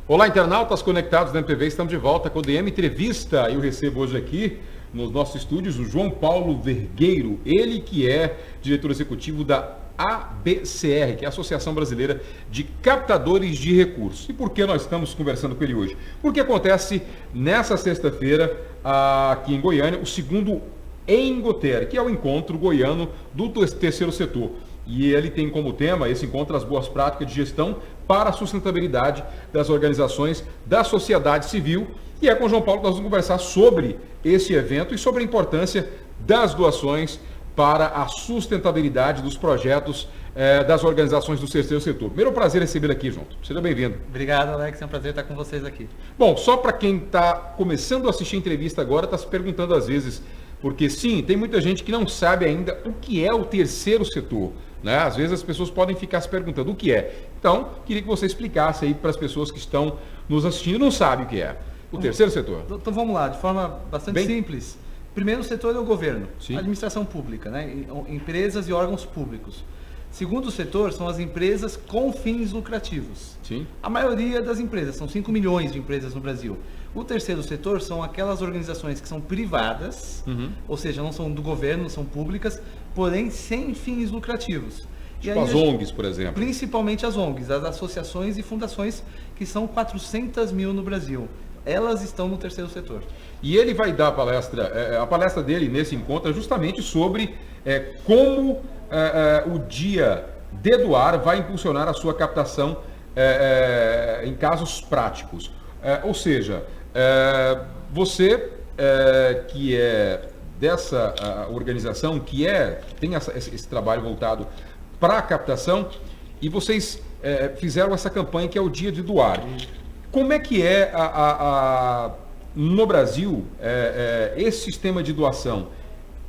Olá, internautas conectados na MPV, estamos de volta com o DM Entrevista. Eu recebo hoje aqui, nos nossos estúdios, o João Paulo Vergueiro, ele que é diretor executivo da ABCR, que é a Associação Brasileira de Captadores de Recursos. E por que nós estamos conversando com ele hoje? Porque acontece nessa sexta-feira, aqui em Goiânia, o segundo Engoter, que é o encontro goiano do terceiro setor. E ele tem como tema esse encontro as boas práticas de gestão para a sustentabilidade das organizações da sociedade civil. E é com o João Paulo que nós vamos conversar sobre esse evento e sobre a importância das doações para a sustentabilidade dos projetos das organizações do terceiro setor. Primeiro, é um prazer recebê-lo aqui, João. Seja bem-vindo. Obrigado, Alex. É um prazer estar com vocês aqui. Bom, só para quem está começando a assistir a entrevista agora, está se perguntando às vezes, porque sim, tem muita gente que não sabe ainda o que é o terceiro setor. Né? Às vezes as pessoas podem ficar se perguntando o que é. Então, queria que você explicasse aí para as pessoas que estão nos assistindo e não sabem o que é. O terceiro setor. Então vamos lá, de forma bastante simples. Primeiro setor é o governo, Sim. A administração pública, né? Empresas e órgãos públicos. Segundo setor são as empresas com fins lucrativos. Sim. A maioria das empresas, são 5 milhões de empresas no Brasil. O terceiro setor são aquelas organizações que são privadas, ou seja, não são do governo, não são públicas, porém sem fins lucrativos. Tipo as ONGs, por exemplo. Principalmente as ONGs, as associações e fundações, que são 400 mil no Brasil. Elas estão no terceiro setor. E ele vai dar a palestra dele nesse encontro é justamente sobre como o dia de doar vai impulsionar a sua captação em casos práticos. Ou seja, você que é dessa organização, que tem esse trabalho voltado para a captação, e vocês fizeram essa campanha que é o Dia de Doar. Como é que é no Brasil esse sistema de doação?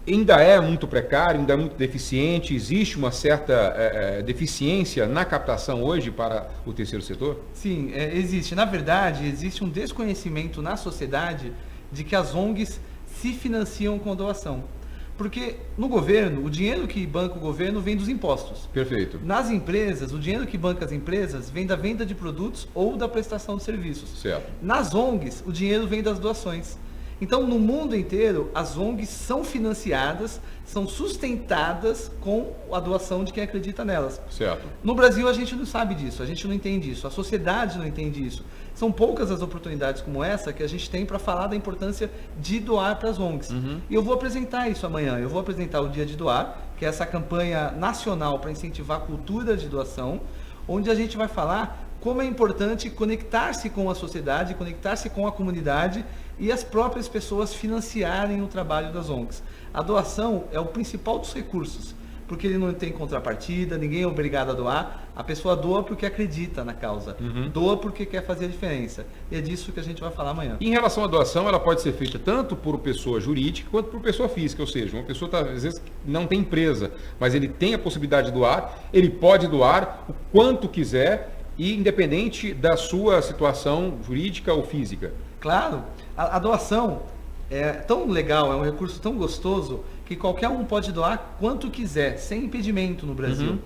Ainda é muito precário, ainda é muito deficiente? Existe uma certa deficiência na captação hoje para o terceiro setor? Sim, existe. Na verdade, existe um desconhecimento na sociedade de que as ONGs se financiam com doação. Porque no governo, o dinheiro que banca o governo vem dos impostos. Perfeito. Nas empresas, o dinheiro que banca as empresas vem da venda de produtos ou da prestação de serviços. Certo. Nas ONGs, o dinheiro vem das doações. Então, no mundo inteiro, as ONGs são financiadas, são sustentadas com a doação de quem acredita nelas. Certo. No Brasil, a gente não sabe disso, a gente não entende isso, a sociedade não entende isso. São poucas as oportunidades como essa que a gente tem para falar da importância de doar para as ONGs. E eu vou apresentar isso amanhã, eu vou apresentar o Dia de Doar, que é essa campanha nacional para incentivar a cultura de doação, onde a gente vai falar como é importante conectar-se com a sociedade, conectar-se com a comunidade e as próprias pessoas financiarem o trabalho das ONGs. A doação é o principal dos recursos, porque ele não tem contrapartida, ninguém é obrigado a doar, a pessoa doa porque acredita na causa, doa porque quer fazer a diferença. E é disso que a gente vai falar amanhã. Em relação à doação, ela pode ser feita tanto por pessoa jurídica quanto por pessoa física, ou seja, uma pessoa às vezes não tem empresa, mas ele tem a possibilidade de doar, ele pode doar o quanto quiser, e independente da sua situação jurídica ou física. Claro, a doação é tão legal, é um recurso tão gostoso, que qualquer um pode doar quanto quiser, sem impedimento no Brasil.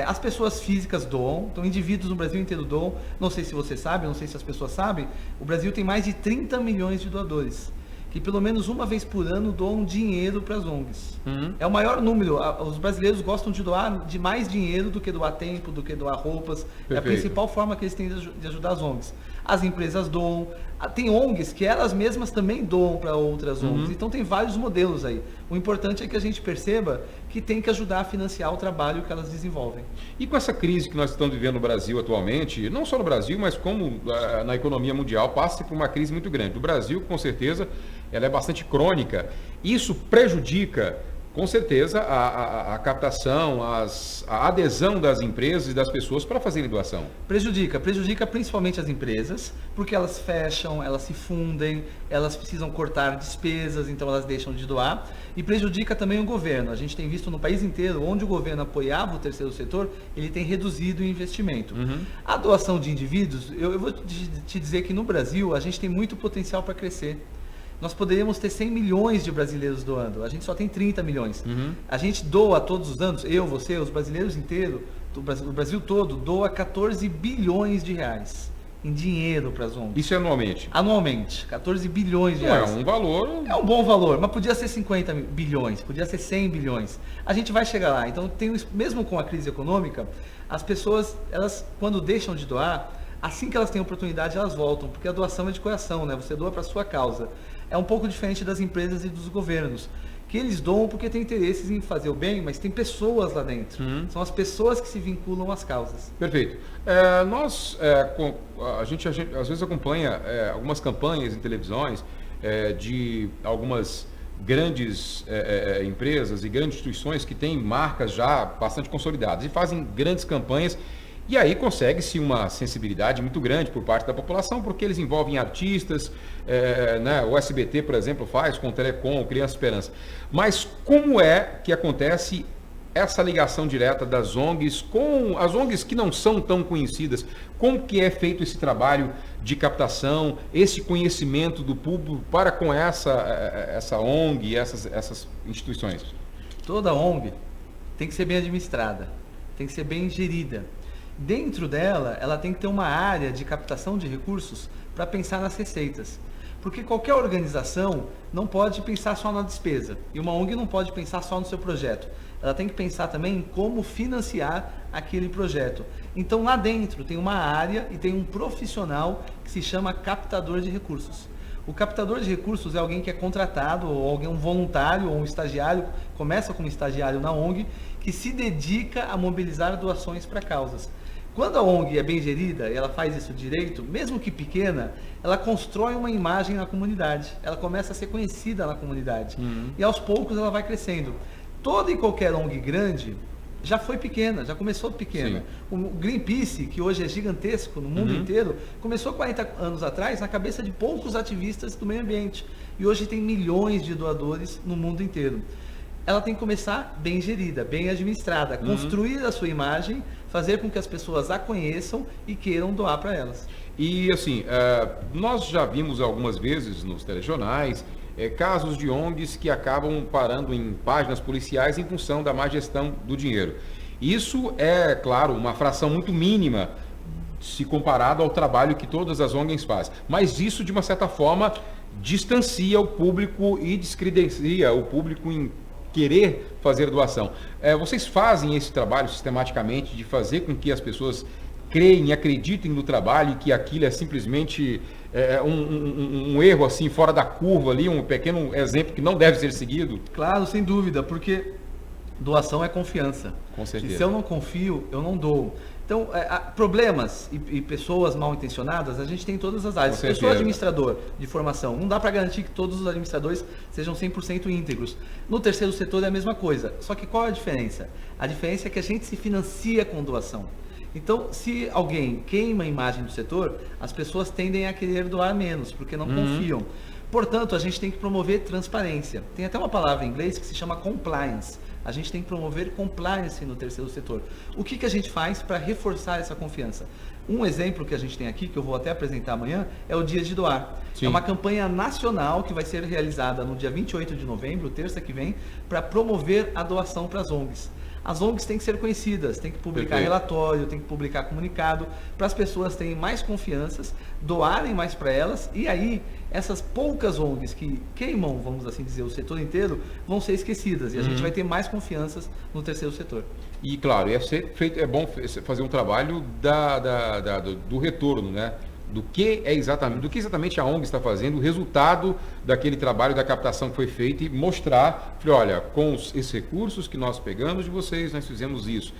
As pessoas físicas doam, então indivíduos no Brasil inteiro doam. Não sei se você sabe, não sei se as pessoas sabem, o Brasil tem mais de 30 milhões de doadores, que pelo menos uma vez por ano doam dinheiro para as ONGs. É o maior número. Os brasileiros gostam de doar de mais dinheiro do que doar tempo, do que doar roupas. Perfeito. É a principal forma que eles têm de ajudar as ONGs. As empresas doam. Tem ONGs que elas mesmas também doam para outras ONGs. Então tem vários modelos aí. O importante é que a gente perceba que tem que ajudar a financiar o trabalho que elas desenvolvem. E com essa crise que nós estamos vivendo no Brasil atualmente, não só no Brasil, mas como na economia mundial, passa por uma crise muito grande. No Brasil, com certeza, ela é bastante crônica. Isso prejudica, com certeza, a captação, a adesão das empresas e das pessoas para fazerem doação. Prejudica principalmente as empresas, porque elas fecham, elas se fundem, elas precisam cortar despesas, então elas deixam de doar. E prejudica também o governo. A gente tem visto no país inteiro, onde o governo apoiava o terceiro setor, ele tem reduzido o investimento. A doação de indivíduos, eu vou te dizer que no Brasil a gente tem muito potencial para crescer. nós poderíamos ter 100 milhões de brasileiros doando. A gente só tem 30 milhões. Uhum. A gente doa todos os anos, eu, você, os brasileiros inteiros, o Brasil todo, doa 14 bilhões de reais em dinheiro para as ONGs. Isso é anualmente? Anualmente, 14 bilhões de Não, reais. é um valor... É um bom valor, mas podia ser 50 bilhões, podia ser 100 bilhões. A gente vai chegar lá. Então, mesmo com a crise econômica, as pessoas, elas, quando deixam de doar, assim que elas têm oportunidade, elas voltam, porque a doação é de coração, né? Você doa para a sua causa. É um pouco diferente das empresas e dos governos, que eles doam porque têm interesses em fazer o bem, mas tem pessoas lá dentro. São as pessoas que se vinculam às causas. Perfeito. A gente às vezes acompanha algumas campanhas em televisões de algumas grandes empresas e grandes instituições que têm marcas já bastante consolidadas e fazem grandes campanhas. E aí consegue-se uma sensibilidade muito grande por parte da população, porque eles envolvem artistas, né? O SBT, por exemplo, faz com o Telecom, o Criança Esperança. Mas como é que acontece essa ligação direta das ONGs com as ONGs que não são tão conhecidas? Como que é feito esse trabalho de captação, esse conhecimento do público para com essa ONG e essas instituições? Toda ONG tem que ser bem administrada, tem que ser bem gerida. Dentro dela, ela tem que ter uma área de captação de recursos para pensar nas receitas. Porque qualquer organização não pode pensar só na despesa. E uma ONG não pode pensar só no seu projeto. Ela tem que pensar também em como financiar aquele projeto. Então lá dentro tem uma área e tem um profissional que se chama captador de recursos. O captador de recursos é alguém que é contratado, ou um voluntário, ou um estagiário, começa como estagiário na ONG, que se dedica a mobilizar doações para causas. Quando a ONG é bem gerida e ela faz isso direito, mesmo que pequena, ela constrói uma imagem na comunidade. Ela começa a ser conhecida na comunidade. E aos poucos ela vai crescendo. Toda e qualquer ONG grande já foi pequena, já começou pequena. Sim. O Greenpeace, que hoje é gigantesco no mundo inteiro, começou 40 anos atrás na cabeça de poucos ativistas do meio ambiente. E hoje tem milhões de doadores no mundo inteiro. Ela tem que começar bem gerida, bem administrada, construir a sua imagem, fazer com que as pessoas a conheçam e queiram doar para elas. E assim, nós já vimos algumas vezes nos telejornais casos de ONGs que acabam parando em páginas policiais em função da má gestão do dinheiro. Isso é, claro, uma fração muito mínima se comparado ao trabalho que todas as ONGs fazem. Mas isso, de uma certa forma, distancia o público e descredencia o público em querer fazer doação. Vocês fazem esse trabalho sistematicamente de fazer com que as pessoas creem e acreditem no trabalho e que aquilo é simplesmente um erro assim fora da curva ali, um pequeno exemplo que não deve ser seguido? Claro, sem dúvida, porque doação é confiança. Com certeza. E se eu não confio, eu não dou. Então, problemas e pessoas mal intencionadas, a gente tem em todas as áreas. Eu sou administrador de formação. Não dá para garantir que todos os administradores sejam 100% íntegros. No terceiro setor é a mesma coisa. Só que qual é a diferença? A diferença é que a gente se financia com doação. Então, se alguém queima a imagem do setor, as pessoas tendem a querer doar menos, porque não confiam. Portanto, a gente tem que promover transparência. Tem até uma palavra em inglês que se chama compliance. A gente tem que promover compliance no terceiro setor. O que a gente faz para reforçar essa confiança? Um exemplo que a gente tem aqui, que eu vou até apresentar amanhã, é o Dia de Doar. Sim. É uma campanha nacional que vai ser realizada no dia 28 de novembro, terça que vem, para promover a doação para as ONGs. As ONGs têm que ser conhecidas, tem que publicar relatório, tem que publicar comunicado, para as pessoas terem mais confianças, doarem mais para elas, e aí essas poucas ONGs que queimam, vamos assim dizer, o setor inteiro, vão ser esquecidas, e a gente vai ter mais confianças no terceiro setor. E claro, é bom fazer um trabalho do retorno, né? Do que exatamente a ONG está fazendo, o resultado daquele trabalho da captação que foi feita e mostrar, olha, com esses recursos que nós pegamos de vocês, nós fizemos isso.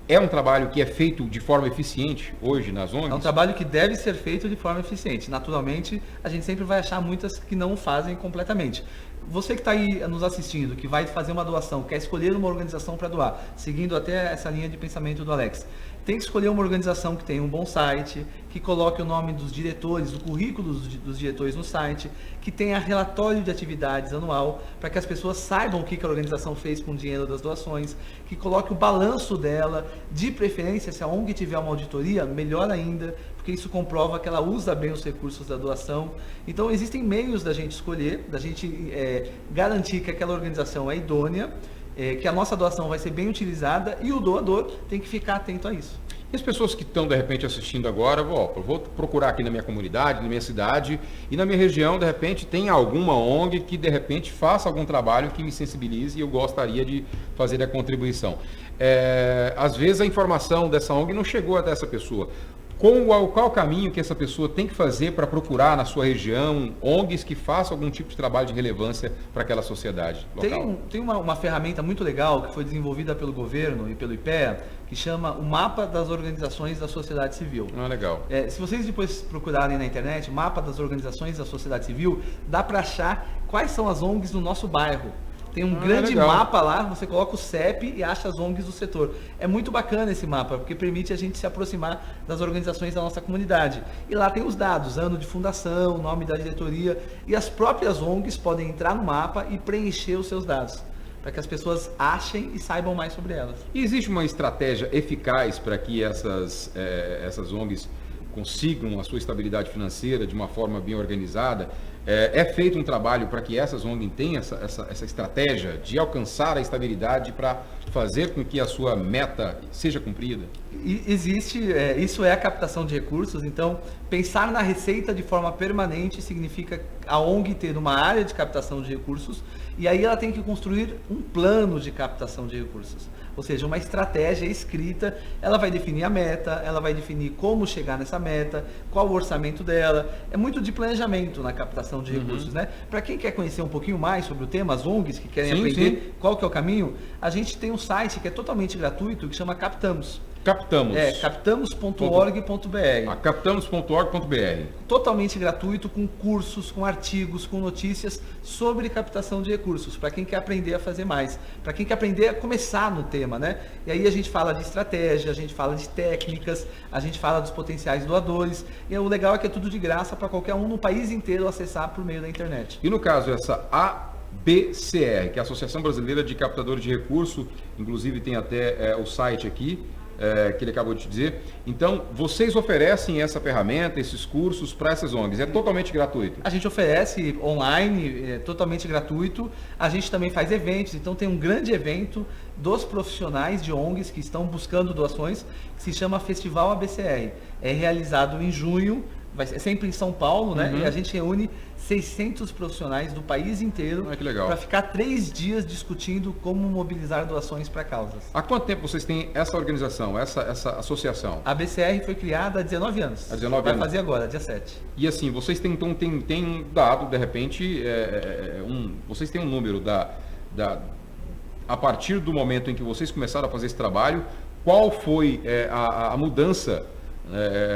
É um trabalho que é feito de forma eficiente hoje nas ONGs? É um trabalho que deve ser feito de forma eficiente. Naturalmente, a gente sempre vai achar muitas que não fazem completamente. Você que está aí nos assistindo, que vai fazer uma doação, quer escolher uma organização para doar, seguindo até essa linha de pensamento do Alex, tem que escolher uma organização que tenha um bom site, que coloque o nome dos diretores, o currículo dos diretores no site, que tenha relatório de atividades anual, para que as pessoas saibam o que a organização fez com o dinheiro das doações, que coloque o balanço dela, de preferência, se a ONG tiver uma auditoria, melhor ainda, porque isso comprova que ela usa bem os recursos da doação. Então, existem meios da gente escolher, da gente garantir que aquela organização é idônea, que a nossa doação vai ser bem utilizada e o doador tem que ficar atento a isso. E as pessoas que estão, de repente, assistindo agora, vou procurar aqui na minha comunidade, na minha cidade e na minha região, de repente, tem alguma ONG que, de repente, faça algum trabalho que me sensibilize e eu gostaria de fazer a contribuição. Às vezes, a informação dessa ONG não chegou até essa pessoa. Qual o caminho que essa pessoa tem que fazer para procurar na sua região ONGs que façam algum tipo de trabalho de relevância para aquela sociedade local? Tem uma ferramenta muito legal que foi desenvolvida pelo governo e pelo IPEA, que chama o Mapa das Organizações da Sociedade Civil. Legal. Se vocês depois procurarem na internet, Mapa das Organizações da Sociedade Civil, dá para achar quais são as ONGs no nosso bairro. Tem um grande mapa lá, você coloca o CEP e acha as ONGs do setor. É muito bacana esse mapa, porque permite a gente se aproximar das organizações da nossa comunidade. E lá tem os dados, ano de fundação, nome da diretoria, e as próprias ONGs podem entrar no mapa e preencher os seus dados, para que as pessoas achem e saibam mais sobre elas. E existe uma estratégia eficaz para que essas ONGs consigam a sua estabilidade financeira de uma forma bem organizada? É feito um trabalho para que essas ONGs tenham essa estratégia de alcançar a estabilidade para fazer com que a sua meta seja cumprida? Isso é a captação de recursos. Então, pensar na receita de forma permanente significa a ONG ter uma área de captação de recursos e aí ela tem que construir um plano de captação de recursos. Ou seja, uma estratégia escrita, ela vai definir a meta, ela vai definir como chegar nessa meta, qual o orçamento dela. É muito de planejamento na captação de recursos, né? Para quem quer conhecer um pouquinho mais sobre o tema, as ONGs que querem aprender qual que é o caminho, a gente tem um site que é totalmente gratuito, que chama Captamos. Captamos.org.br. Captamos.org.br. Totalmente gratuito, com cursos, com artigos, com notícias sobre captação de recursos, para quem quer aprender a fazer mais, para quem quer aprender a começar no tema, né? E aí a gente fala de estratégia, a gente fala de técnicas, a gente fala dos potenciais doadores, e o legal é que é tudo de graça para qualquer um no país inteiro acessar por meio da internet. E no caso, essa ABCR, que é a Associação Brasileira de Captadores de Recurso, inclusive tem até o site aqui, que ele acabou de dizer. Então, vocês oferecem essa ferramenta, esses cursos para essas ONGs? É totalmente gratuito? A gente oferece online, totalmente gratuito. A gente também faz eventos. Então, tem um grande evento dos profissionais de ONGs que estão buscando doações, que se chama Festival ABCR. É realizado em junho, é sempre em São Paulo, né? E a gente reúne 600 profissionais do país inteiro para ficar 3 dias discutindo como mobilizar doações para causas. Há quanto tempo vocês têm essa organização, essa associação? A BCR foi criada há 19 anos. Há 19 Vai anos. fazer agora, dia 7. E assim, vocês têm um dado, de repente, vocês têm um número a partir do momento em que vocês começaram a fazer esse trabalho, qual foi a mudança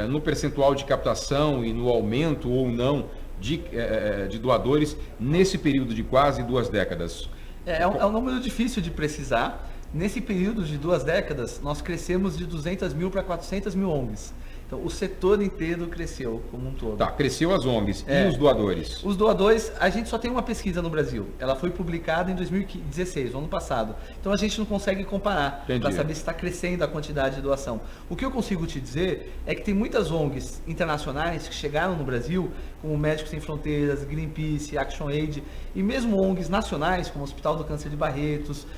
no percentual de captação e no aumento ou não de doadores nesse período de quase 2 décadas? É um número difícil de precisar. Nesse período de 2 décadas, nós crescemos de 200 mil para 400 mil ONGs. Então, o setor inteiro cresceu como um todo. Tá, cresceu as ONGs. E os doadores? Os doadores, a gente só tem uma pesquisa no Brasil. Ela foi publicada em 2016, no ano passado. Então, a gente não consegue comparar para saber se está crescendo a quantidade de doação. O que eu consigo te dizer é que tem muitas ONGs internacionais que chegaram no Brasil, como Médicos Sem Fronteiras, Greenpeace, ActionAid, e mesmo ONGs nacionais, como o Hospital do Câncer de Barretos,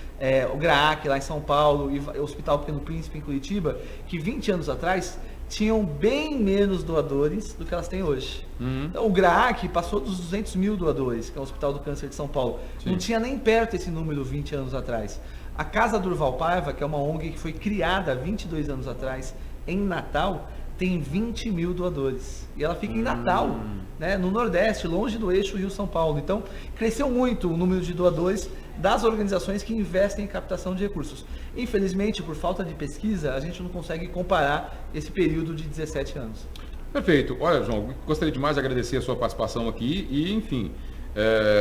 o GRAAC lá em São Paulo, e o Hospital Pequeno Príncipe em Curitiba, que 20 anos atrás tinham bem menos doadores do que elas têm hoje. Então, o GRAAC passou dos 200 mil doadores, que é o Hospital do Câncer de São Paulo. Sim. Não tinha nem perto esse número 20 anos atrás. A Casa Durval Paiva, que é uma ONG que foi criada há 22 anos atrás, em Natal, tem 20 mil doadores. E ela fica em Natal, né, no Nordeste, longe do eixo Rio-São Paulo. Então, cresceu muito o número de doadores das organizações que investem em captação de recursos. Infelizmente, por falta de pesquisa, a gente não consegue comparar esse período de 17 anos. Perfeito. Olha, João, gostaria demais de agradecer a sua participação aqui e, enfim,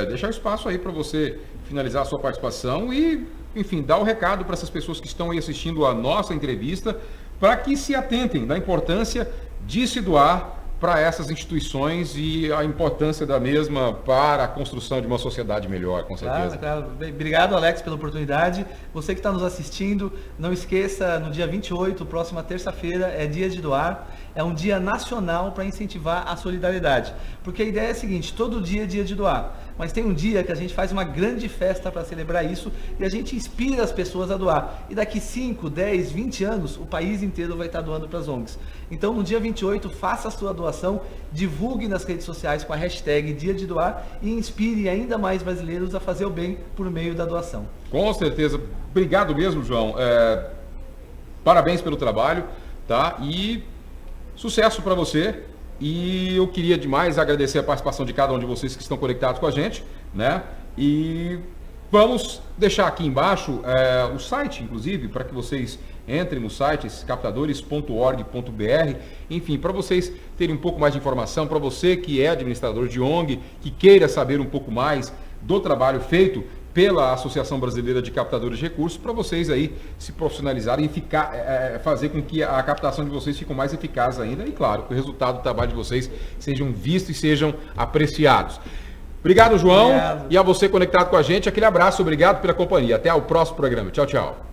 deixar espaço aí para você finalizar a sua participação e enfim, dar o recado para essas pessoas que estão aí assistindo a nossa entrevista, para que se atentem da importância de se doar para essas instituições e a importância da mesma para a construção de uma sociedade melhor, com certeza. Claro. Obrigado, Alex, pela oportunidade. Você que está nos assistindo, não esqueça, no dia 28, próxima terça-feira, é dia de doar. É um dia nacional para incentivar a solidariedade. Porque a ideia é a seguinte, todo dia é dia de doar. Mas tem um dia que a gente faz uma grande festa para celebrar isso e a gente inspira as pessoas a doar. E daqui 5, 10, 20 anos, o país inteiro vai estar doando para as ONGs. Então, no dia 28, faça a sua doação, divulgue nas redes sociais com a hashtag Dia de Doar e inspire ainda mais brasileiros a fazer o bem por meio da doação. Com certeza. Obrigado mesmo, João. Parabéns pelo trabalho, tá? E sucesso para você. E eu queria demais agradecer a participação de cada um de vocês que estão conectados com a gente, né? E vamos deixar aqui embaixo o site, inclusive, para que vocês entrem no site, captadores.org.br, enfim, para vocês terem um pouco mais de informação, para você que é administrador de ONG, que queira saber um pouco mais do trabalho feito pela Associação Brasileira de Captadores de Recursos, para vocês aí se profissionalizarem e fazer com que a captação de vocês fique mais eficaz ainda e, claro, que o resultado do trabalho de vocês sejam vistos e sejam apreciados. Obrigado, João. Obrigado. E a você conectado com a gente, aquele abraço, obrigado pela companhia. Até o próximo programa. Tchau, tchau.